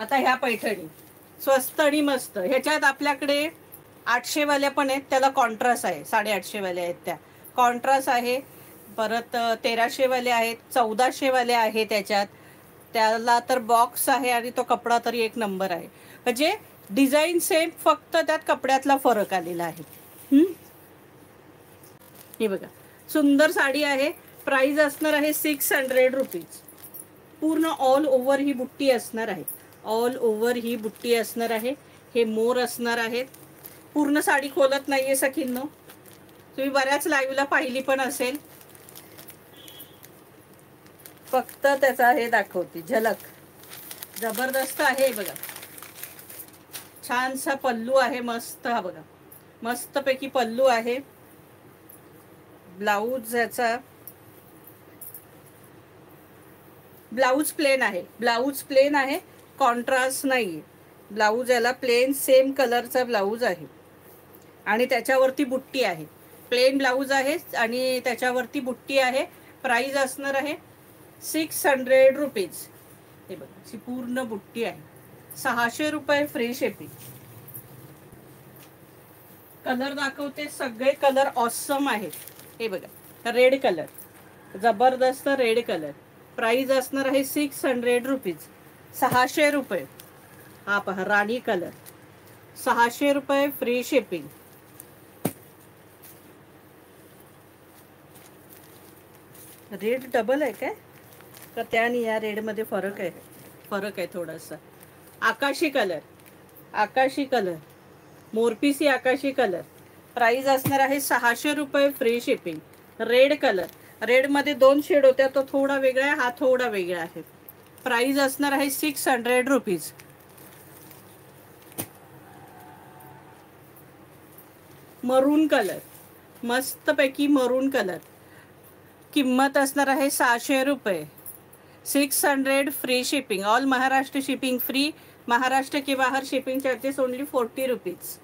आता ह्या पैठणी स्वस्त आणि मस्त, ह्याच्यात आपल्याकडे 800 वाल्या पण आहेत, त्याला कॉन्ट्रास्ट आहे, 850 वाल्या आहेत त्या कॉन्ट्रास्ट आहे. परत 1300 वाले आहेत, 1400 वाले आहे त्याच्यात, त्याला तर बॉक्स आहे आणि तो कपडा तरी एक नंबर आहे. म्हणजे डिझाईन सेम, फक्त त्यात कपड्यातला फरक आलेला आहे. हे बघा, सुंदर साडी आहे. प्राइस असणार आहे 600 रुपीज. पूर्ण ऑल ओव्हर ही बुट्टी असणार आहे, ऑल ओव्हर ही बुट्टी असणार आहे. हे मोर असणार आहेत. पूर्ण साडी खोलत नाहीये सखींनो, तुम्ही बऱ्याच लाईव्हला पाहिली पण असेल, फक्त त्याचा हे दाखवते झलक. जबरदस्त आहे बघा, छानसा पल्लू आहे मस्त. हा बघा, मस्तपैकी पल्लू आहे. ब्लाऊज याचा ब्लाऊज प्लेन आहे, ब्लाऊज प्लेन आहे, कॉन्ट्रास्ट नाही. ब्लाऊज याला प्लेन सेम कलरचा ब्लाऊज आहे आणि त्याच्यावरती बुट्टी आहे. प्लेन ब्लाऊज आहे आणि त्याच्यावरती बुट्टी आहे. प्राइस असणार आहे 600 रुपीज. हे बघा, अशी पूर्ण बुट्टी आहे. 600 रुपये फ्री शिपिंग. कलर दाखवते, सगळे कलर ऑसम आहेत. हे बघा, रेड कलर, जबरदस्त रेड कलर. प्राइस असणार आहे 600 रुपीज, 600 रुपये. हा पहा, राणी कलर, 600 रुपये फ्री शिपिंग. रेड डबल आहे काय का, त्याने या रेडमध्ये फरक आहे, फरक आहे थोडासा. आकाशी कलर, आकाशी कलर, मोरपीसी आकाशी कलर. प्राइस असणार आहे 600 रुपये फ्री शिपिंग. रेड कलर, रेडमध्ये 2 शेड होत्या, तो थोडा वेगळा आहे, हा थोडा वेगळा आहे. प्राइस असणार आहे 600 रुपीज. मरून कलर, मस्तपैकी मरून कलर. किंमत असणार आहे 600 रुपये, 600 free shipping. All Maharashtra shipping free. Maharashtra के बाहर शिपिंग चार्जेस ओनली 40 रुपीज.